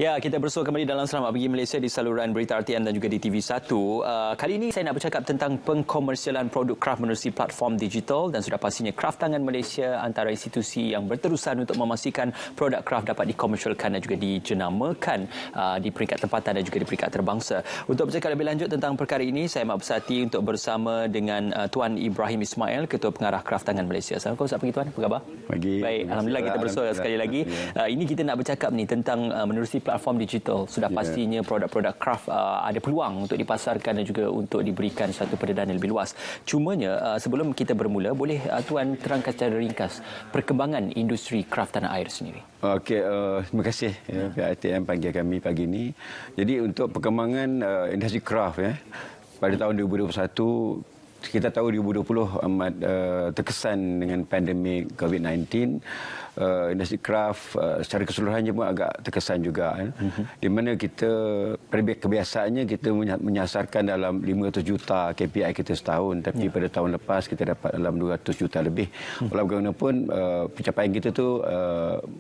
Ya, kita bersua kembali dalam Selamat Pagi Malaysia di saluran berita RTM dan juga di TV1. Kali ini saya nak bercakap tentang pengkomersialan produk kraft menerusi platform digital dan sudah pastinya Kraft Tangan Malaysia antara institusi yang berterusan untuk memastikan produk kraft dapat dikomersialkan dan juga dijenamakan di peringkat tempatan dan juga di peringkat terbangsa. Untuk bercakap lebih lanjut tentang perkara ini, saya amat bersati untuk bersama dengan Tuan Ibrahim Ismail, Ketua Pengarah Kraft Tangan Malaysia. Assalamualaikum, selamat pagi Tuan. Apa khabar? Pagi. Baik, alhamdulillah kita bersua sekali lagi. Ini kita nak bercakap ni tentang menerusi platform digital. Sudah pastinya produk-produk kraft ada peluang untuk dipasarkan dan juga untuk diberikan satu pendedahan yang lebih luas. Cumanya sebelum kita bermula, boleh Tuan terangkan secara ringkas perkembangan industri kraft tanah air sendiri. Okey, terima kasih RTM panggil kami pagi ini. Jadi untuk perkembangan industri kraft pada tahun 2021, kita tahu 2020 amat terkesan dengan pandemik COVID-19. Industri kraft secara keseluruhannya pun agak terkesan juga. Di mana kita kebiasaannya kita menyasarkan dalam 500 juta KPI kita setahun, tapi pada tahun lepas kita dapat dalam 200 juta lebih. Walau bagaimanapun pencapaian kita tu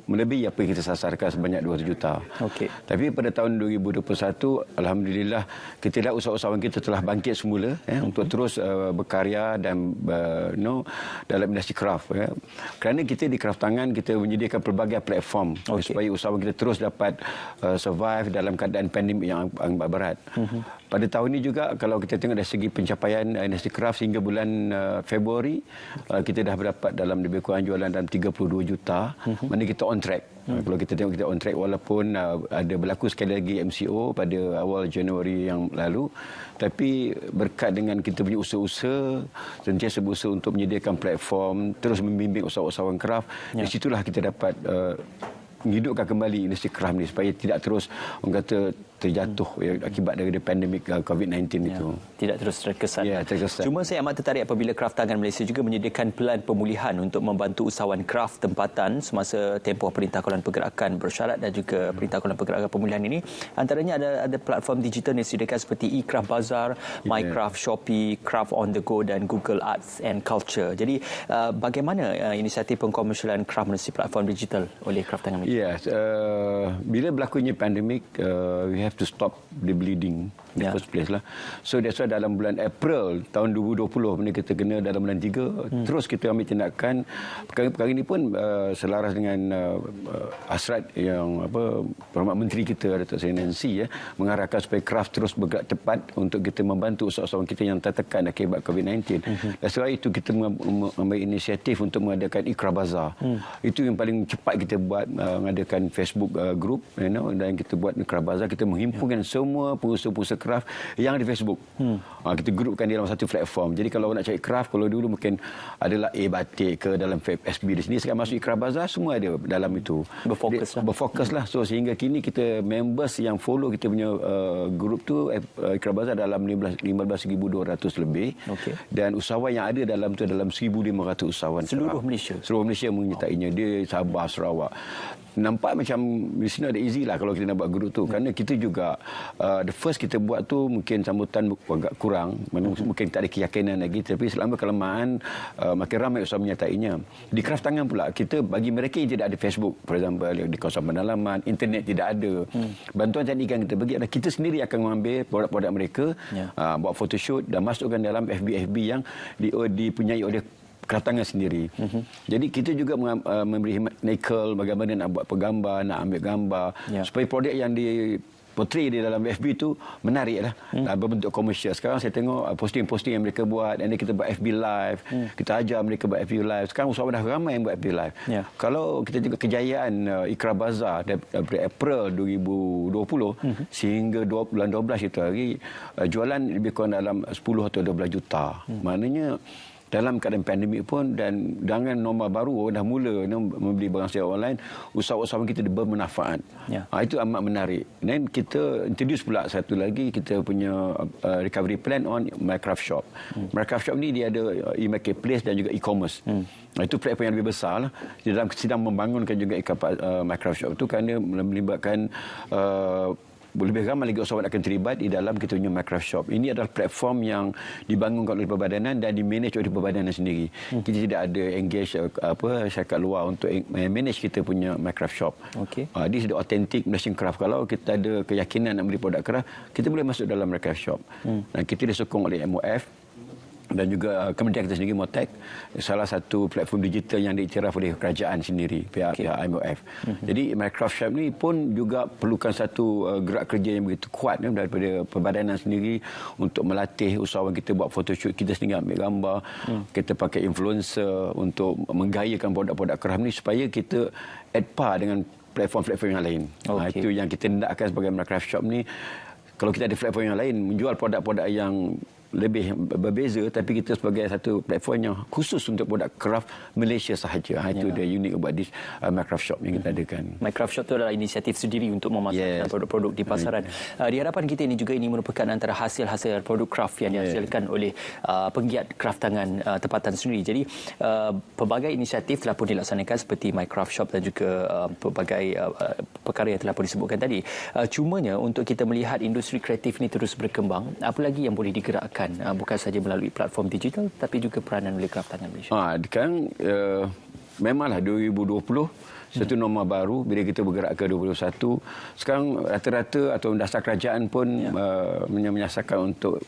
melebihi apa yang kita sasarkan sebanyak 200 juta. Okey. Tapi pada tahun 2021 alhamdulillah kita lihat usahawan kita telah bangkit semula untuk terus berkarya dan dalam industri kraft. Kerana kita di Kraft Tangan kita menyediakan pelbagai platform supaya usahawan kita terus dapat survive dalam keadaan pandemik yang amat berat. Pada tahun ini juga kalau kita tengok dari segi pencapaian industri kraft sehingga bulan Februari kita dah berdapat dalam lebih kurang jualan dalam 32 juta. Mana kita on track. Kalau kita tengok kita on track walaupun ada berlaku sekali lagi MCO pada awal Januari yang lalu, tapi berkat dengan kita punya usaha-usaha sentiasa berusaha untuk menyediakan platform, terus membimbing usahawan kraft, di situlah kita dapat menghidupkan kembali industri kraft ni supaya tidak terus orang kata terjatuh akibat dari pandemik COVID-19 itu. Tidak terus terkesan. Ya, terkesan. Cuma saya amat tertarik apabila Kraft Tangan Malaysia juga menyediakan pelan pemulihan untuk membantu usahawan kraft tempatan semasa tempoh Perintah Kawalan Pergerakan Bersyarat dan juga Perintah Kawalan Pergerakan Pemulihan ini. Antaranya ada platform digital yang disediakan seperti eCraft Bazaar, MyCraft, Shopee, Kraft on the Go dan Google Arts and Culture. Jadi bagaimana inisiatif pengkomersialan kraft menerusi platform digital oleh Kraft Tangan Malaysia? Yes, bila berlakunya pandemik, we have to stop the bleeding in the first place lah. So that's why dalam bulan April tahun 2020 mana kita kena dalam bulan 3 terus kita ambil tindakan. Perkara ini pun selaras dengan hasrat yang Perkhidmatan Menteri kita Datuk Seri Nancy mengarahkan supaya kraft terus bergerak cepat untuk kita membantu usahawan kita yang tertekan akibat COVID-19. That's why itu kita mengambil inisiatif untuk mengadakan eCraft Bazaar. Itu yang paling cepat kita buat, mengadakan Facebook group dan kita buat eCraft Bazaar. Kita menghimpunkan semua pengusaha-pengusaha kraft yang di Facebook. Kita grupkan di dalam satu platform. Jadi kalau nak cari kraft, kalau dulu mungkin adalah batik ke dalam SB di sini, sekarang masuk eCraft Bazaar semua ada dalam itu. Berfokuslah. So sehingga kini kita members yang follow kita punya grup tu eCraft Bazaar dalam 15,200 lebih. Dan usahawan yang ada dalam tu dalam 1,500 usahawan. Seluruh Malaysia. Seluruh Malaysia menyertainya. Dia Sabah, Sarawak. Nampak macam di sini ada easy lah kalau kita nak buat grup tu, kerana kita juga the first kita buat tu mungkin sambutan agak kurang, mungkin tak ada keyakinan lagi, tapi selama kelamaan makin ramai usaha menyertainya. Di Kraft Tangan pula kita bagi mereka yang tidak ada Facebook, for example di kawasan pendalaman, internet tidak ada, bantuan teknik yang kita bagi adalah kita sendiri akan mengambil produk-produk mereka, buat photoshoot dan masukkan dalam FB yang dipunyai oleh Kraft Tangan sendiri. Jadi kita juga memberi nickel bagaimana nak buat penggambar, nak ambil gambar supaya produk yang portray di dalam FB tu menarik lah, berbentuk komersial. Sekarang saya tengok posting-posting yang mereka buat, dan kita buat FB live, kita ajar mereka buat FB live. Sekarang usahawan dah ramai yang buat FB live. Kalau kita tengok kejayaan eCraft Bazaar daripada April 2020 sehingga bulan 12 itu hari, jualan lebih kurang dalam 10 atau 12 juta. Maknanya dalam keadaan pandemik pun dan dengan norma baru dah mula membeli barang secara online, usahawan kita bermanfaat. Itu amat menarik. Dan kita introduce pula satu lagi, kita punya recovery plan on MyCraft Shop. MyCraft Shop ni dia ada e-marketplace dan juga e-commerce. Itu platform yang lebih besar lah. Sedang membangunkan juga MyCraft Shop tu kerana melibatkan lebih ramai lagi usahawan akan terlibat di dalam kita punya Mycraft Shop. Ini adalah platform yang dibangunkan oleh perbadanan dan dimanage oleh perbadanan sendiri. Kita tidak ada engage syarikat luar untuk manage kita punya Mycraft Shop. This is the authentic Malaysian craft. Kalau kita ada keyakinan nak beli produk craft, kita boleh masuk dalam Mycraft Shop. Dan kita disokong oleh MOF dan juga kementerian kita sendiri, MOTEC, salah satu platform digital yang diiktiraf oleh kerajaan sendiri, pihak MOF. Jadi Mycraft Shop ni pun juga perlukan satu gerak kerja yang begitu kuat daripada perbadanan sendiri untuk melatih usahawan kita buat photoshoot kita sendiri, ambil gambar, kita pakai influencer untuk menggayakan produk-produk craft ni supaya kita at par dengan platform-platform yang lain. Itu yang kita hendakkan sebagai Mycraft Shop ni. Kalau kita ada platform yang lain menjual produk-produk yang lebih berbeza, tapi kita sebagai satu platform yang khusus untuk produk craft Malaysia sahaja. Itu dia unik about this Mycraft Shop yang kita adakan. Mycraft Shop itu adalah inisiatif sendiri untuk memasarkan produk-produk di pasaran. Di hadapan kita ini juga ini merupakan antara hasil-hasil produk craft yang dihasilkan oleh penggiat craft tangan tempatan sendiri. Jadi pelbagai inisiatif telah pun dilaksanakan seperti Mycraft Shop dan juga pelbagai perkara yang telah pun disebutkan tadi. Cumanya untuk kita melihat industri kreatif ini terus berkembang, apa lagi yang boleh digerakkan? Bukan saja melalui platform digital tapi juga peranan oleh craft tangan Malaysia. Sekarang memanglah 2020 satu norma baru bila kita bergerak ke 2021. Sekarang rata-rata atau dasar kerajaan pun menyasarkan untuk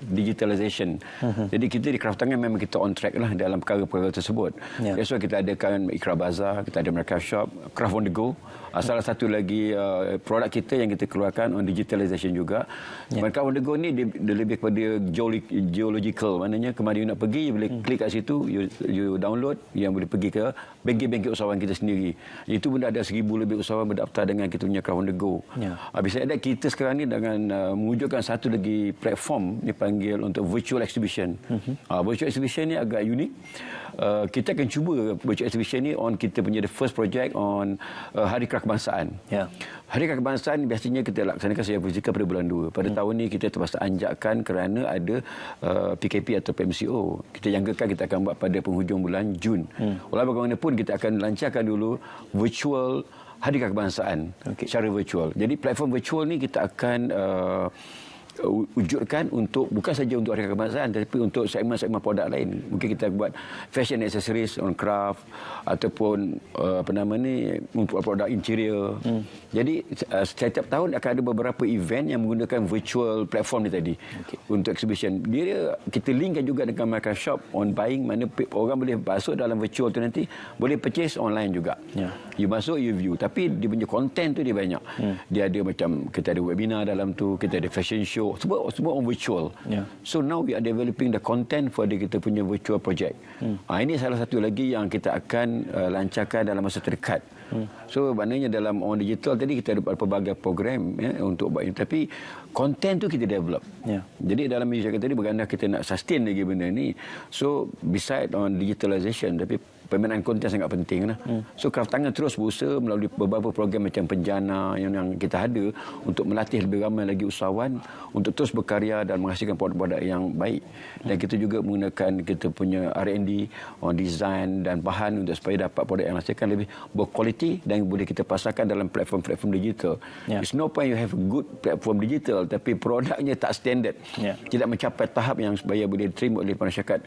digitalisation. Jadi kita di craft tangan memang kita on track lah dalam perkara-perkara tersebut. That's why kita adakan Ikra Bazaar, kita ada Mycraft Shop, Craft on the Go. Salah satu lagi produk kita yang kita keluarkan on digitalisation juga. Mycraft on the Go ni dia lebih kepada geological, maknanya kemana you nak pergi, you boleh klik kat situ, you download, yang boleh pergi ke bengkel-bengkel usahawan kita sendiri. Itu pun ada 1,000 lebih usahawan berdaftar dengan kita punya Craft on the Go. Habis ada kita sekarang ni dengan mewujudkan satu lagi platform dipanggil untuk virtual exhibition. Virtual exhibition ni agak unik. Kita akan cuba virtual exhibition ni on kita punya the first project on Hari Craft Kebangsaan. Hari Craft Kebangsaan biasanya kita laksanakan secara fizikal pada bulan 2. Pada tahun ni kita terpaksa anjakkan kerana ada PKP atau PMCO. Kita jangkakan kita akan buat pada penghujung bulan Jun. Walau bagaimanapun kita akan lancarkan dulu virtual Hari Craft Kebangsaan secara virtual. Jadi platform virtual ni kita akan wujudkan untuk bukan saja untuk Hari Kebangsaan tetapi untuk segmen-segmen produk lain. Mungkin kita buat fashion accessories on craft ataupun untuk produk interior. Jadi setiap tahun akan ada beberapa event yang menggunakan virtual platform ni tadi untuk exhibition. Dia kita linkkan juga dengan Mycraft Shop on buying, mana orang boleh masuk dalam virtual tu nanti boleh purchase online juga. You masuk, you view, tapi dia punya content tu dia banyak. Dia ada macam kita ada webinar dalam tu, kita ada fashion show, semua on virtual. So now we are developing the content for kita punya virtual project. Ini salah satu lagi yang kita akan lancarkan dalam masa terdekat. So maknanya dalam on digital tadi kita ada pelbagai program untuk buat ini, tapi content tu kita develop. Jadi dalam Malaysia tadi bergandah kita nak sustain lagi benda ni. So beside on digitalization, tapi pembinaan konten sangat penting lah. So Craft Tangan terus berusaha melalui beberapa program macam Penjana yang kita ada untuk melatih lebih ramai lagi usahawan untuk terus berkarya dan menghasilkan produk-produk yang baik. Dan kita juga menggunakan kita punya R&D on design dan bahan untuk supaya dapat produk yang hasilkan lebih berkualiti dan boleh kita pasarkan dalam platform-platform digital. It's no point you have a good platform digital tapi produknya tak standard. Tidak mencapai tahap yang supaya boleh diterima oleh masyarakat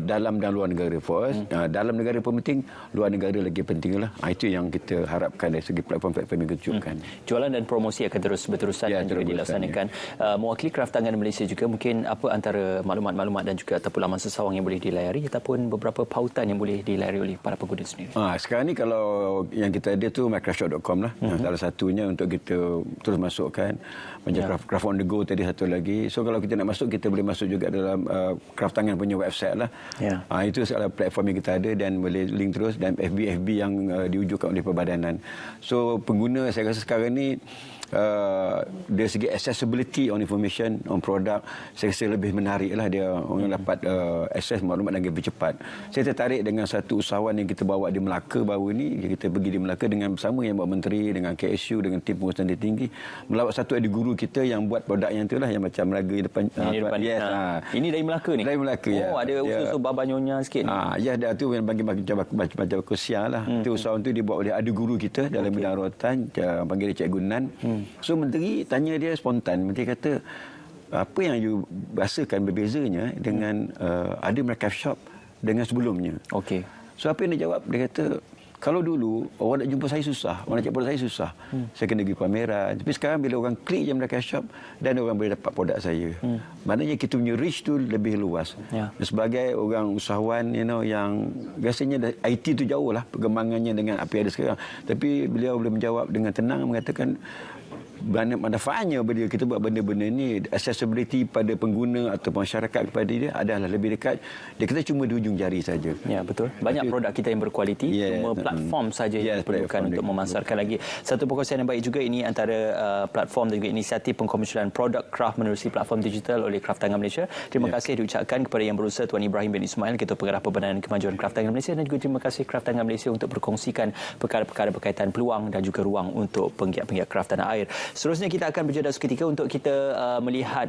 dalam dan luar negara. For us, dalam negara pun penting, luar negara lagi penting lah. Itu yang kita harapkan dari segi platform-platform yang kita tunjukkan. Jualan dan promosi akan terus berterusan dan juga dilaksanakan. Mewakili Craft Tangan Malaysia juga, mungkin apa antara maklumat-maklumat dan juga ataupun laman sesawang yang boleh dilayari ataupun beberapa pautan yang boleh dilayari oleh para pengguna sendiri? Sekarang ni kalau yang kita ada tu mycraftshop.com lah. Salah satunya untuk kita terus masukkan. Macam Craft on the Go tadi satu lagi. So kalau kita nak masuk, kita boleh masuk juga dalam Craft Tangan punya website lah. Itu adalah platform yang kita ada dan boleh link terus, dan FB yang diwujudkan oleh perbadanan. So pengguna saya rasa sekarang ni dari segi accessibility on information on produk, saya rasa lebih menarik lah. Dia orang dapat akses maklumat dengan lebih cepat. Saya tertarik dengan satu usahawan yang kita bawa di Melaka baru ni. Kita pergi di Melaka kita dengan bersama yang buat menteri, dengan KSU, dengan tim pengurusan tinggi melawat satu ada guru kita yang buat produk yang itulah yang macam Melaga depan. Yes. Ini dari Melaka ni? Dari Melaka, ya. Ada usus Baba Nyonya sikit. Ya, dia tu yang bagi macam kosial lah. Itu usahawan tu dibuat oleh ada guru kita dalam bidang rawatan, panggil dia Cikgu Nan. So menteri tanya dia spontan, menteri kata, apa yang you rasakan berbezanya dengan ada Mercaf Shop dengan sebelumnya? Okey. So apa yang dia jawab? Dia kata, kalau dulu orang nak jumpa saya susah, orang nak cek produk saya susah. Saya kena pergi pameran. Tapi sekarang bila orang klik je Mercaf Shop dan orang boleh dapat produk saya. Maknanya kita punya reach tu lebih luas. Sebagai orang usahawan yang biasanya IT tu jauh lah perkembangannya dengan apa yang ada sekarang. Tapi beliau boleh menjawab dengan tenang mengatakan manfaatnya bila kita buat benda-benda ni, accessibility pada pengguna atau masyarakat kepada dia adalah lebih dekat. Dia kata cuma di hujung jari saja. Ya, betul. Banyak produk kita yang berkualiti, cuma platform saja yang diperlukan untuk memasarkan lagi. Satu perkongsian yang baik juga ini antara platform dan juga inisiatif pengkomersialan produk kraft menerusi platform digital oleh Kraft Tangan Malaysia. Terima kasih diucapkan kepada Yang Berusaha Tuan Ibrahim bin Ismail, Ketua Pengarah Pembinaan Kemajuan Kraft Tangan Malaysia, dan juga terima kasih Kraft Tangan Malaysia untuk berkongsikan perkara-perkara berkaitan peluang dan juga ruang untuk penggiat-penggiat kraft tanah air. Seterusnya kita akan berjeda seketika untuk kita melihat